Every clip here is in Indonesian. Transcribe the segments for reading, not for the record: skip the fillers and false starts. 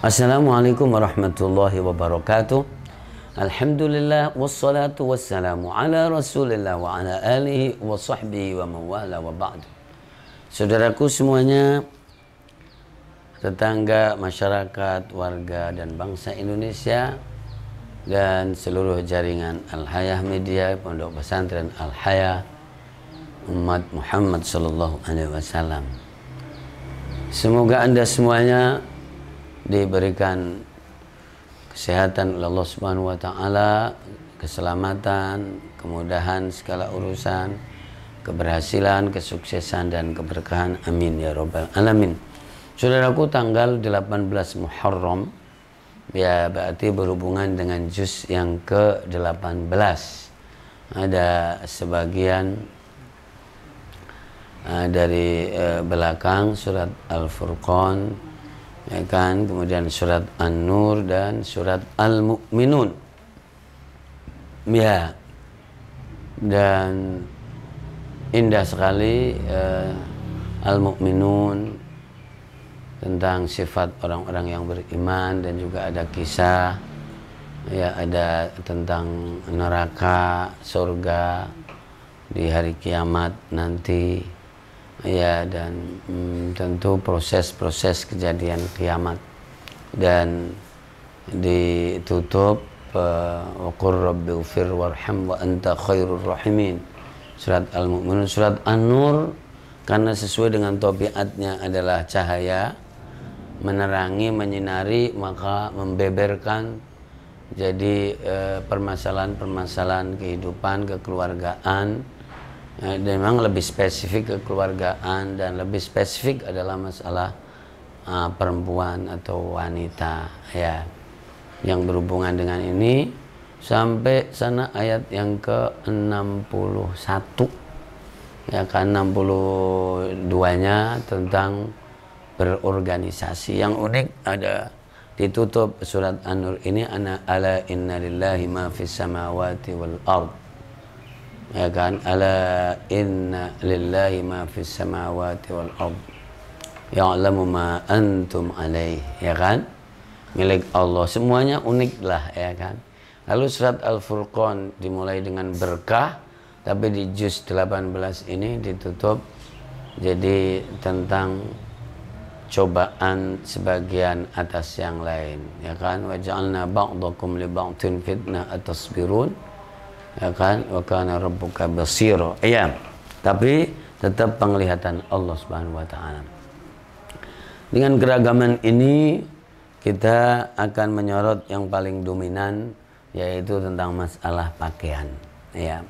Assalamualaikum warahmatullahi wabarakatuh. Alhamdulillah wassalatu wassalamu ala Rasulillah wa ala alihi wa sahbihi wa mawala wa ba'du. Saudaraku semuanya, tetangga, masyarakat, warga dan bangsa Indonesia dan seluruh jaringan Al-Hayah Media, Pondok Pesantren Al-Hayah umat Muhammad sallallahu alaihi wasallam. Semoga Anda semuanya diberikan kesehatan oleh Allah Subhanahu wa taala, keselamatan, kemudahan segala urusan, keberhasilan, kesuksesan dan keberkahan. Amin ya rabbal alamin. Saudaraku, tanggal 18 Muharram ya berarti berhubungan dengan juz yang ke-18. Ada sebagian dari belakang surat Al-Furqan, ya kan, kemudian surat An-Nur dan surat Al-Mu'minun, ya, dan indah sekali Al-Mu'minun tentang sifat orang-orang yang beriman, dan juga ada kisah, ya, ada tentang neraka, surga di hari kiamat nanti, ya, dan tentu proses-proses kejadian kiamat, dan ditutup wa qur rabbighfir warham wa anta khairur rahimin, surat Al-Mu'minun. Surat An-Nur karena sesuai dengan tabiatnya adalah cahaya, menerangi, menyinari, maka membeberkan jadi permasalahan-permasalahan kehidupan, kekeluargaan. Dan memang lebih spesifik kekeluargaan, dan lebih spesifik adalah masalah perempuan atau wanita, ya, yang berhubungan dengan ini sampai sana ayat yang ke-61, ya kan, 62-nya tentang berorganisasi. Yang unik ada ditutup surat An-Nur ini, ana ala inna lillahi ma fis samawati wal ard, ya kan, ala inna lillahi ma fis samawati wal ard ya'lamu ma antum alaih, ya kan, milik Allah, semuanya unik lah, ya kan. Lalu surat Al-Furqan dimulai dengan berkah, tapi di juz 18 ini ditutup jadi tentang cobaan sebagian atas yang lain, ya kan, wa ja'alna ba'dakum li ba'din fitnah atasbirun, ya kan, wa kana rabbuka basira, iya, tapi tetap penglihatan Allah Subhanahu wa taala. Dengan keragaman ini kita akan menyorot yang paling dominan, yaitu tentang masalah pakaian, ya.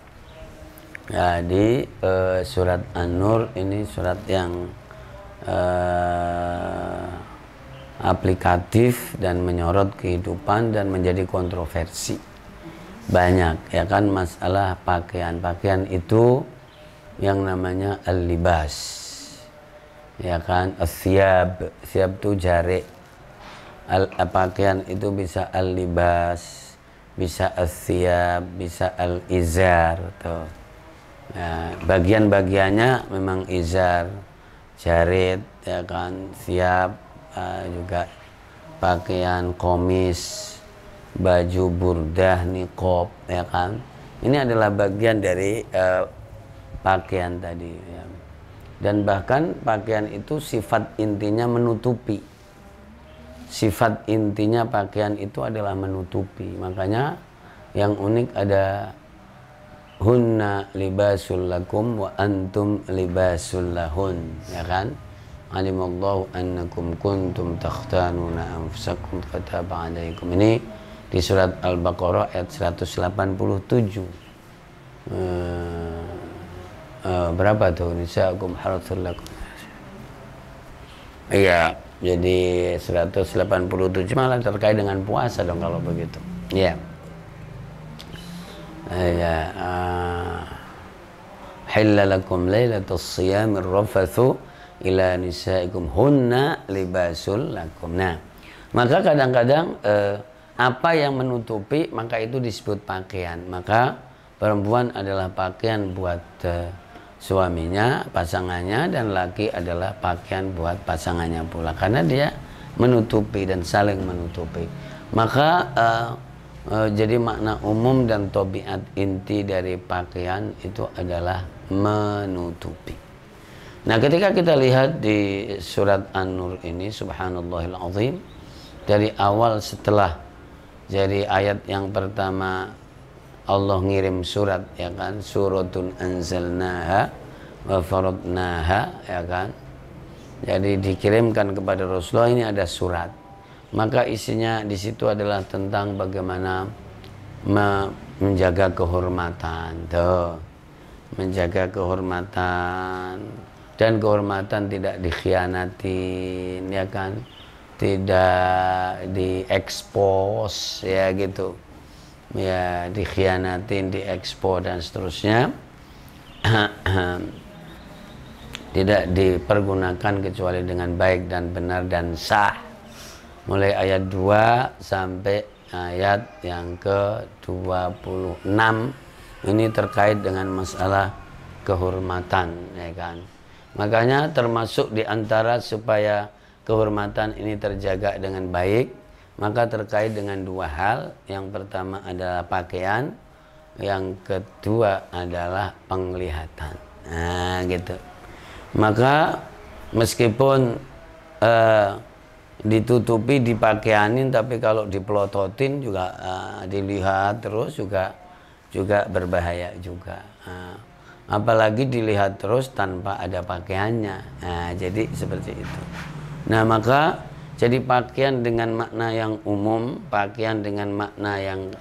Jadi surat An-Nur ini surat yang aplikatif dan menyorot kehidupan dan menjadi kontroversi banyak, ya kan, masalah pakaian. Pakaian itu yang namanya al-libas, ya kan, as-siyab, siyab itu jari, pakaian itu bisa al-libas, bisa as-siyab, bisa al-izar tuh. Nah, bagian-bagiannya memang izar, jarit, ya kan, siyab, juga pakaian komis, baju burdah, niqab, ya kan. Ini adalah bagian dari pakaian tadi, ya. Dan bahkan pakaian itu sifat intinya menutupi. Sifat intinya pakaian itu adalah menutupi. Makanya yang unik ada hunna libasul lakum wa antum libasul lahun, ya kan. Alimallahu annakum kuntum takhtanuna anfusakum fataba alaikum. Ini di surat Al-Baqarah ayat 187. Berapa tuh? Nisa'ukum harthul lakum. Iya, jadi 187 malah terkait dengan puasa dong kalau begitu. Iya. Ya, hilla lakum lailatus siyamir rafathu ila nisaikum hunna libasul lakum. Nah, maka kadang-kadang apa yang menutupi maka itu disebut pakaian. Maka perempuan adalah pakaian buat suaminya, pasangannya, dan laki adalah pakaian buat pasangannya pula, karena dia menutupi dan saling menutupi. Maka jadi makna umum dan tabiat inti dari pakaian itu adalah menutupi. Nah, ketika kita lihat di surat An-Nur ini, subhanallahil azim, dari awal setelah jadi ayat yang pertama Allah ngirim surat, ya kan, suratun anzalnaha wa faradnaha, ya kan. Jadi dikirimkan kepada Rasulullah, ini ada surat. Maka isinya di situ adalah tentang bagaimana menjaga kehormatan, tuh. Menjaga kehormatan, dan kehormatan tidak dikhianatin, ya kan, tidak diekspos, ya gitu, ya, dikhianatin, diekspos dan seterusnya. Tidak dipergunakan kecuali dengan baik dan benar dan sah. Mulai ayat 2 sampai ayat yang ke-26 ini terkait dengan masalah kehormatan, ya kan. Makanya termasuk diantara supaya kehormatan ini terjaga dengan baik, maka terkait dengan dua hal. Yang pertama adalah pakaian, yang kedua adalah penglihatan. Nah, gitu. Maka meskipun ditutupi, dipakaianin, tapi kalau dipelototin juga dilihat terus juga berbahaya juga. Apalagi dilihat terus tanpa ada pakaiannya. Nah, jadi seperti itu. Nah, maka jadi pakaian dengan makna yang umum, pakaian dengan makna yang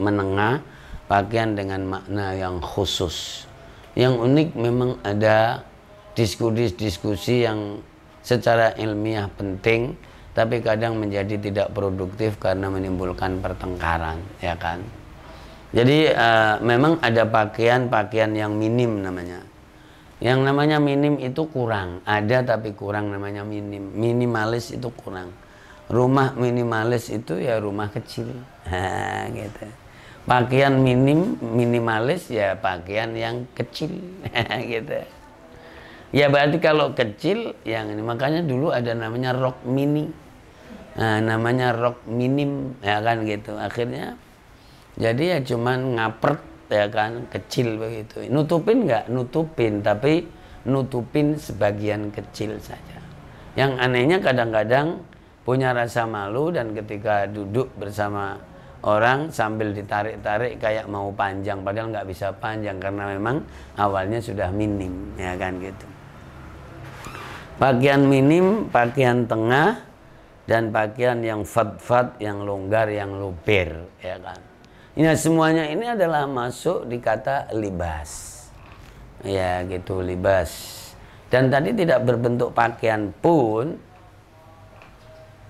menengah, pakaian dengan makna yang khusus. Yang unik memang ada diskusi yang secara ilmiah penting, tapi kadang menjadi tidak produktif karena menimbulkan pertengkaran, ya kan. Jadi memang ada pakaian yang minim namanya. Yang namanya minim itu kurang, ada tapi kurang, namanya minim. Minimalis itu kurang. Rumah minimalis itu ya rumah kecil, gitu. Pakaian minimalis ya pakaian yang kecil, gitu. Ya berarti kalau kecil yang ini, makanya dulu ada namanya rok mini. Nah, namanya rok minim, ya kan gitu. Akhirnya jadi ya cuman ngapret, ya kan, kecil begitu. Nutupin nggak? Nutupin, tapi nutupin sebagian kecil saja. Yang anehnya kadang-kadang punya rasa malu, dan ketika duduk bersama orang sambil ditarik-tarik kayak mau panjang, padahal nggak bisa panjang karena memang awalnya sudah minim, ya kan gitu. Pakaian minim, pakaian tengah, dan pakaian yang fad-fad, yang longgar, yang luber, ya kan. Ini semuanya ini adalah masuk di kata libas, ya gitu, libas. Dan tadi tidak berbentuk pakaian pun,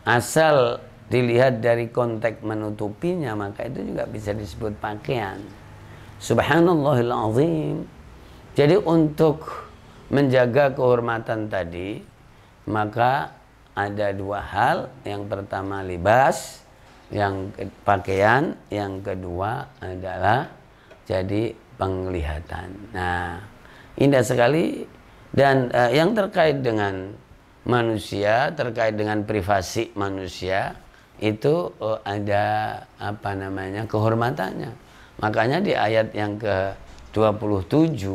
asal dilihat dari konteks menutupinya, maka itu juga bisa disebut pakaian. Subhanallahil azim. Jadi untuk menjaga kehormatan tadi, maka ada dua hal. Yang pertama libas, yang pakaian, yang kedua adalah jadi penglihatan. Nah, indah sekali. Dan yang terkait dengan manusia, terkait dengan privasi manusia, itu ada apa namanya, kehormatannya. Makanya di ayat yang ke-27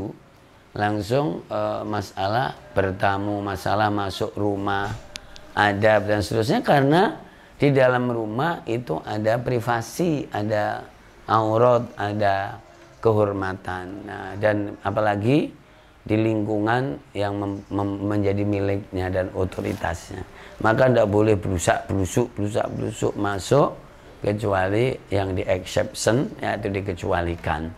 langsung masalah bertamu, masalah masuk rumah, adab dan seterusnya, karena di dalam rumah itu ada privasi, ada aurat, ada kehormatan. Nah, dan apalagi di lingkungan yang menjadi miliknya dan otoritasnya, maka tidak boleh berusak-berusuk masuk, kecuali yang di exception, yaitu dikecualikan.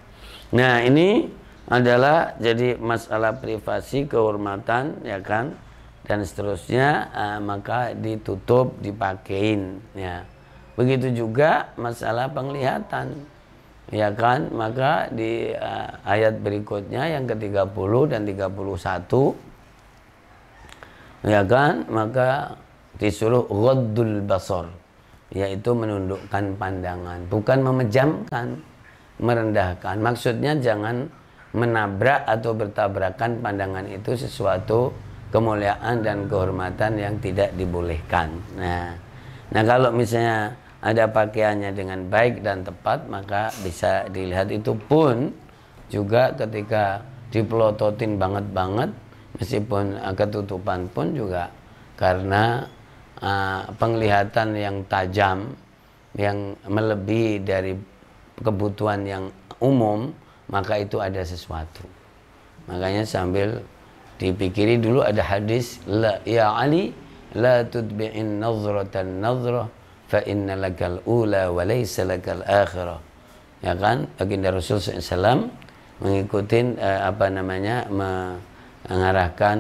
Nah, ini adalah jadi masalah privasi, kehormatan, ya kan, dan seterusnya, maka ditutup, dipakein, ya. Begitu juga masalah penglihatan, ya kan, maka di ayat berikutnya yang ke-30 dan 31, ya kan, maka disuruh ghaddul basar, yaitu menundukkan pandangan, bukan memejamkan, merendahkan. Maksudnya jangan menabrak atau bertabrakan pandangan itu sesuatu kemuliaan dan kehormatan yang tidak dibolehkan. Nah kalau misalnya ada pakaiannya dengan baik dan tepat, maka bisa dilihat itu pun juga ketika dipelototin banget meskipun ketutupan pun juga karena penglihatan yang tajam yang melebihi dari kebutuhan yang umum, maka itu ada sesuatu. Makanya sambil dipikiri dulu ada hadis, la ya Ali la tudbi'in nazratan nazrah fa inna lakal ula wa laysa lakal akhirah. Ya kan, baginda Rasul SAW mengikuti mengarahkan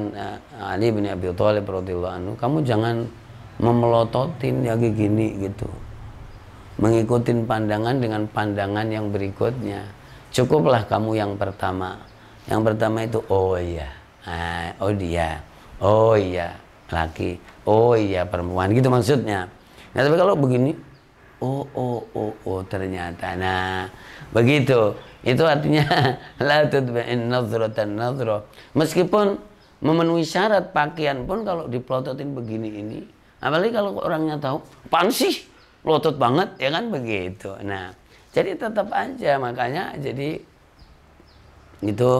Ali bin Abi Thalib radhiyallahu anhu, kamu jangan memelototin ya gini gitu, mengikuti pandangan dengan pandangan yang berikutnya. Cukuplah kamu yang pertama. Yang pertama itu oh iya, oh dia, oh iya laki, oh iya perempuan, gitu maksudnya. Nah tapi kalau begini, oh ternyata, nah begitu, itu artinya la tudba'in nazratan nazrah. Meskipun memenuhi syarat pakaian pun kalau dipelototin begini ini, apalagi kalau orangnya tahu, apaan sih melotot banget, ya kan begitu. Nah jadi tetap aja, makanya jadi itu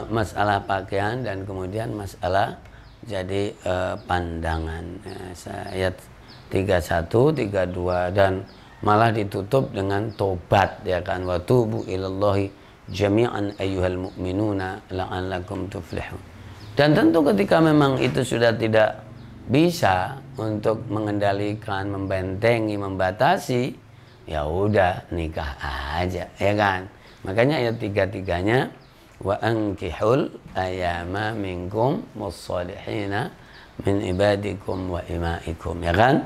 masalah pakaian dan kemudian masalah jadi pandangan. Ayat 31, 32 dan malah ditutup dengan tobat, ya kan, wa tubu ilallahi jami'an ayyuhal mu'minuna la'allakum tuflihun. Dan tentu ketika memang itu sudah tidak bisa untuk mengendalikan, membentengi, membatasi, ya udah nikah aja, ya kan. Makanya ayat 3-3-nya wa ankihul ayama minkum wassalihina min ibadikum wa imaikum, ya kan?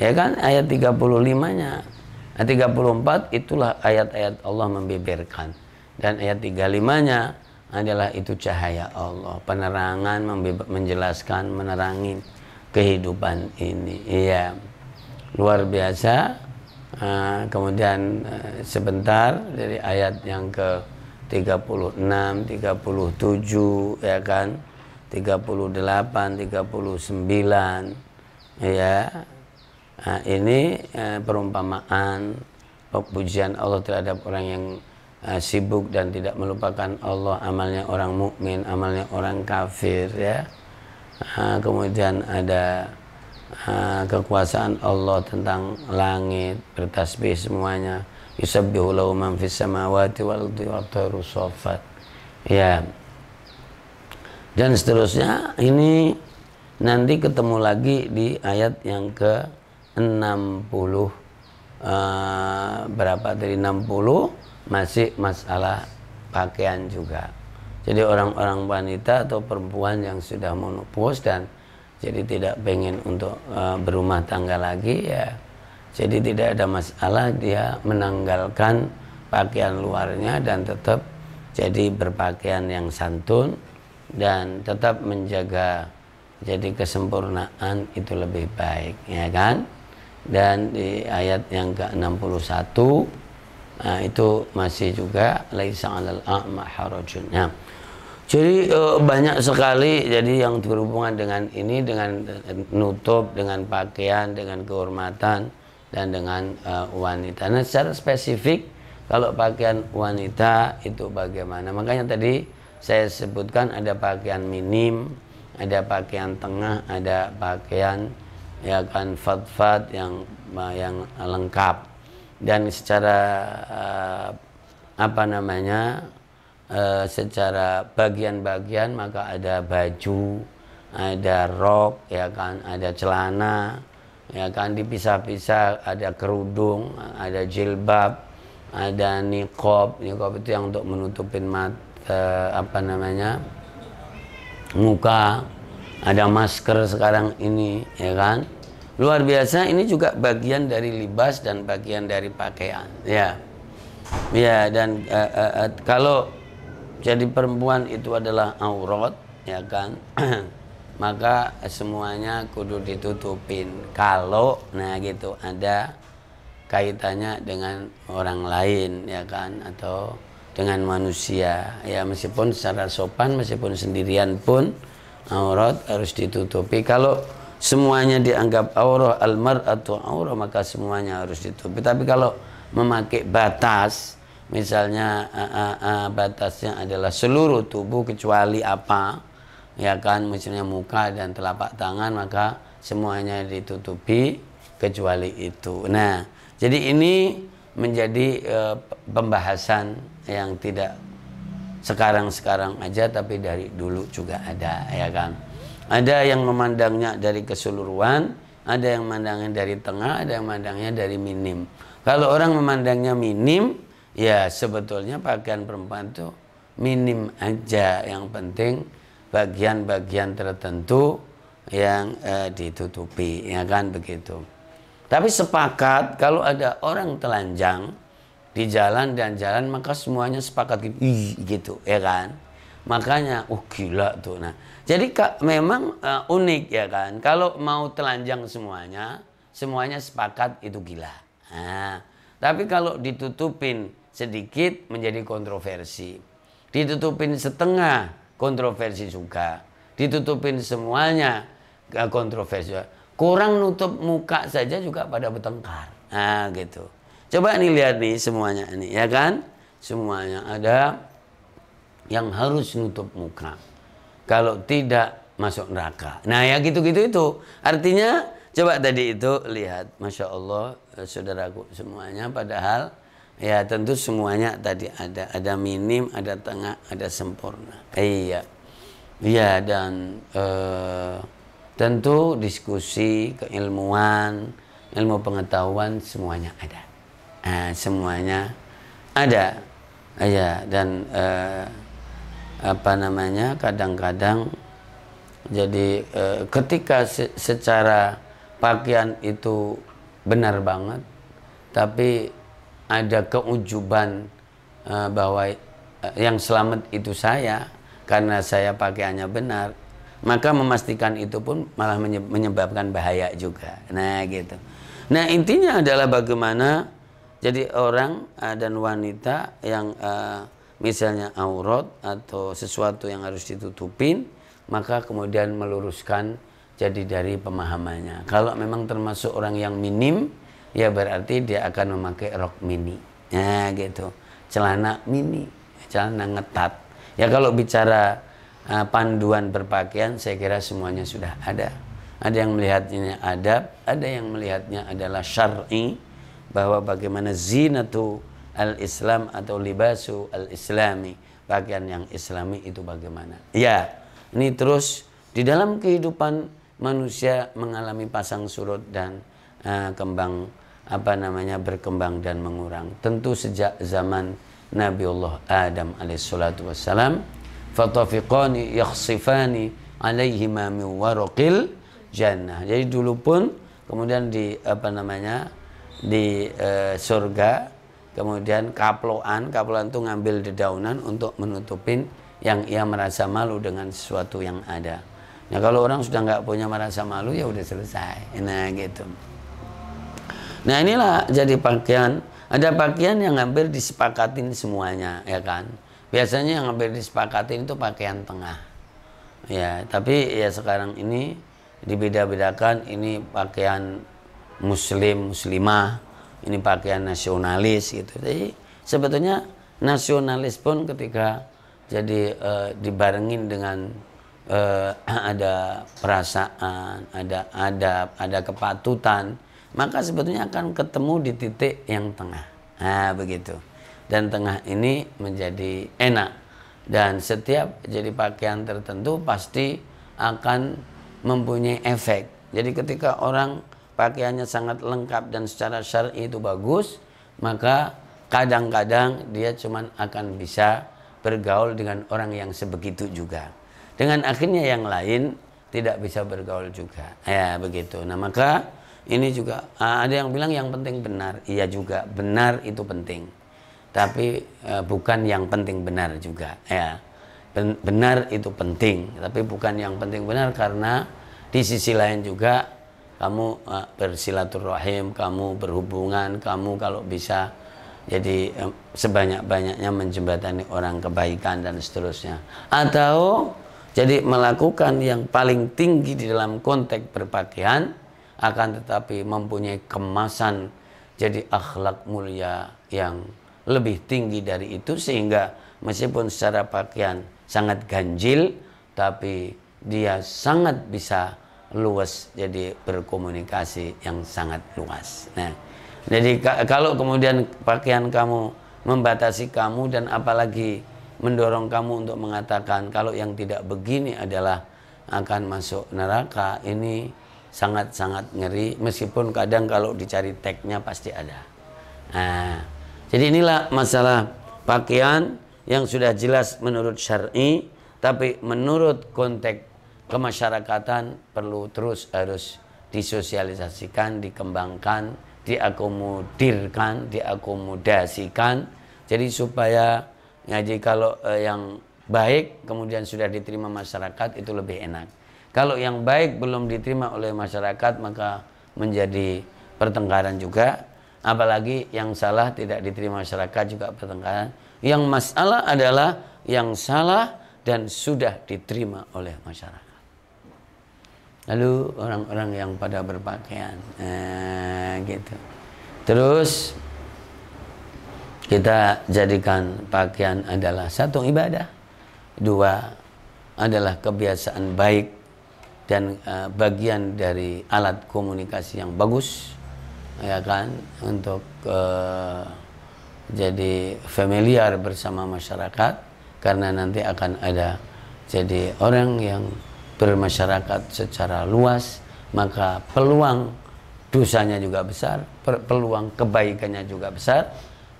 Ya kan, ayat 35-nya. 34 itulah ayat-ayat Allah membeberkan. Dan ayat 35-nya adalah itu cahaya Allah, penerangan, menjelaskan, menerangi kehidupan ini. Iya. Luar biasa. Kemudian sebentar dari ayat yang ke 36, 37, ya kan, 38, 39, ya. Nah, ini perumpamaan pujian Allah terhadap orang yang sibuk dan tidak melupakan Allah, amalnya orang mukmin, amalnya orang kafir, ya. Kemudian ada kekuasaan Allah tentang langit, bertasbih semuanya. Yusabbihu lahu man fis samawati wal ardi wa tayru saffat. Ya. Dan seterusnya, ini nanti ketemu lagi di ayat yang ke 60 berapa dari 60 masih masalah pakaian juga. Jadi orang-orang wanita atau perempuan yang sudah menopause dan jadi tidak pengen untuk berumah tangga lagi, ya. Jadi tidak ada masalah dia menanggalkan pakaian luarnya dan tetap jadi berpakaian yang santun dan tetap menjaga jadi kesempurnaan itu lebih baik, ya kan? Dan di ayat yang ke-61 itu masih juga laisa 'alal a'ma harajun. Nah, jadi banyak sekali jadi yang berhubungan dengan ini, dengan nutup, dengan pakaian, dengan kehormatan dan dengan wanita. Nah, secara spesifik kalau pakaian wanita itu bagaimana? Makanya tadi saya sebutkan ada pakaian minim, ada pakaian tengah, ada pakaian ya kan fadfad yang lengkap. Dan secara secara bagian-bagian maka ada baju, ada rok, ya kan, ada celana, ya kan, dipisah-pisah, ada kerudung, ada jilbab, ada niqab. Niqab itu yang untuk menutupin muka, ada masker sekarang ini, ya kan. Luar biasa, ini juga bagian dari libas dan bagian dari pakaian, ya. Ya, dan kalau jadi perempuan itu adalah aurat, ya kan, maka semuanya kudu ditutupin. Kalau nah gitu ada kaitannya dengan orang lain, ya kan, atau dengan manusia, ya, meskipun secara sopan, meskipun sendirian pun aurat harus ditutupi. Kalau semuanya dianggap aurat, al-mar'atu aurat, maka semuanya harus ditutupi. Tapi kalau memakai batas, misalnya batasnya adalah seluruh tubuh kecuali apa, ya kan, misalnya muka dan telapak tangan, maka semuanya ditutupi kecuali itu. Nah, jadi ini menjadi pembahasan yang tidak sekarang-sekarang aja, tapi dari dulu juga ada, ya kan. Ada yang memandangnya dari keseluruhan, ada yang memandangnya dari tengah, ada yang memandangnya dari minim. Kalau orang memandangnya minim, ya sebetulnya pakaian perempuan itu minim aja, yang penting bagian-bagian tertentu yang ditutupi, ya kan, begitu. Tapi sepakat kalau ada orang telanjang di jalan dan jalan, maka semuanya sepakat gitu, gitu, ya kan. Makanya gila tuh. Nah, jadi memang unik, ya kan. Kalau mau telanjang semuanya sepakat itu gila. Nah, tapi kalau ditutupin sedikit menjadi kontroversi, ditutupin setengah kontroversi juga, ditutupin semuanya kontroversi. Kurang nutup muka saja juga pada bertengkar. Nah, gitu. Coba nih lihat nih semuanya ini, ya kan? Semuanya ada yang harus nutup muka. Kalau tidak masuk neraka. Nah, ya gitu-gitu itu. Artinya coba tadi itu lihat, Masya Allah, saudaraku semuanya, padahal ya tentu semuanya tadi ada minim, ada tengah, ada sempurna. Iya. Iya, dan tentu diskusi, keilmuan, ilmu pengetahuan semuanya ada. Semuanya ada. Ya, dan kadang-kadang jadi ketika secara pakaian itu benar banget, tapi ada keujuban bahwa yang selamat itu saya karena saya pakaiannya benar, maka memastikan itu pun malah menyebabkan bahaya juga. Nah, gitu. Nah, intinya adalah bagaimana jadi orang dan wanita yang misalnya aurat atau sesuatu yang harus ditutupin, maka kemudian meluruskan jadi dari pemahamannya. Kalau memang termasuk orang yang minim, ya berarti dia akan memakai rok mini. Nah, gitu. Celana mini, celana ngetat. Ya, kalau bicara panduan berpakaian, saya kira semuanya sudah ada. Ada yang melihatnya adab, ada yang melihatnya adalah syar'i, bahwa bagaimana zinatu al-Islam atau libasu al-Islami, pakaian yang Islami itu bagaimana. Ya, ini terus di dalam kehidupan manusia mengalami pasang surut dan berkembang dan mengurang. Tentu sejak zaman Nabiullah Adam alaihissalatu wassalam, fatafiqani yakhsifani alaihima min waraqil jannah. Jadi dulu pun kemudian di surga, kemudian kaploan itu ngambil dedaunan untuk menutupin yang ia merasa malu dengan sesuatu yang ada. Nah, kalau orang sudah nggak punya merasa malu, ya udah selesai. Nah, gitu. Nah, inilah jadi pakaian. Ada pakaian yang hampir disepakatin semuanya, ya kan. Biasanya yang hampir disepakatin itu pakaian tengah. Ya, tapi ya sekarang ini dibeda-bedakan, ini pakaian muslim, muslimah, ini pakaian nasionalis gitu. Jadi sebetulnya nasionalis pun ketika jadi dibarengin dengan ada perasaan, ada adab, ada kepatutan, maka sebetulnya akan ketemu di titik yang tengah. Nah, begitu. Dan tengah ini menjadi enak. Dan setiap jadi pakaian tertentu pasti akan mempunyai efek. Jadi ketika orang pakaiannya sangat lengkap dan secara syar'i itu bagus, maka kadang-kadang dia cuman akan bisa bergaul dengan orang yang sebegitu juga. Dengan akhirnya yang lain tidak bisa bergaul juga. Ya, begitu. Nah, maka ini juga ada yang bilang yang penting benar. Iya juga, benar itu penting. Tapi bukan yang penting benar juga. Ya. Benar itu penting, tapi bukan yang penting benar, karena di sisi lain juga kamu bersilaturahim, kamu berhubungan, kamu kalau bisa jadi sebanyak-banyaknya menjembatani orang kebaikan dan seterusnya. Atau Jadi melakukan yang paling tinggi di dalam konteks berpakaian, akan tetapi mempunyai kemasan jadi akhlak mulia yang lebih tinggi dari itu, sehingga meskipun secara pakaian sangat ganjil, tapi dia sangat bisa luas, jadi berkomunikasi yang sangat luas. Nah, jadi kalau kemudian pakaian kamu membatasi kamu, dan apalagi mendorong kamu untuk mengatakan kalau yang tidak begini adalah akan masuk neraka, ini sangat-sangat ngeri, meskipun kadang kalau dicari tagnya pasti ada. Nah, jadi inilah masalah pakaian yang sudah jelas menurut syar'i, tapi menurut konteks kemasyarakatan perlu terus harus disosialisasikan, dikembangkan, diakomodirkan, diakomodasikan. Jadi supaya ngaji kalau yang baik kemudian sudah diterima masyarakat itu lebih enak. Kalau yang baik belum diterima oleh masyarakat maka menjadi pertengkaran juga. Apalagi yang salah tidak diterima masyarakat juga pertengkaran. Yang masalah adalah yang salah dan sudah diterima oleh masyarakat. Lalu orang-orang yang pada berpakaian, gitu. Terus kita jadikan pakaian adalah satu ibadah, dua adalah kebiasaan baik dan bagian dari alat komunikasi yang bagus, ya kan, untuk jadi familiar bersama masyarakat, karena nanti akan ada jadi orang yang bermasyarakat secara luas, maka peluang dosanya juga besar, peluang kebaikannya juga besar,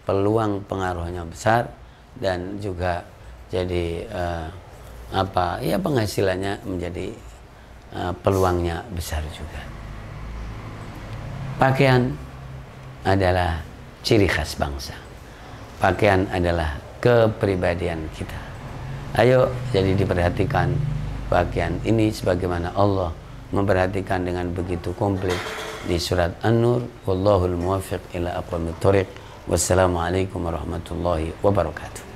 peluang pengaruhnya besar, dan juga jadi penghasilannya menjadi peluangnya besar juga. Pakaian adalah ciri khas bangsa. Pakaian adalah kepribadian kita. Ayo jadi diperhatikan pakaian ini sebagaimana Allah memperhatikan dengan begitu komplit di surat An-Nur. Wallahul muwaffiq ila aqwamit thoriq. Wassalamualaikum warahmatullahi wabarakatuh.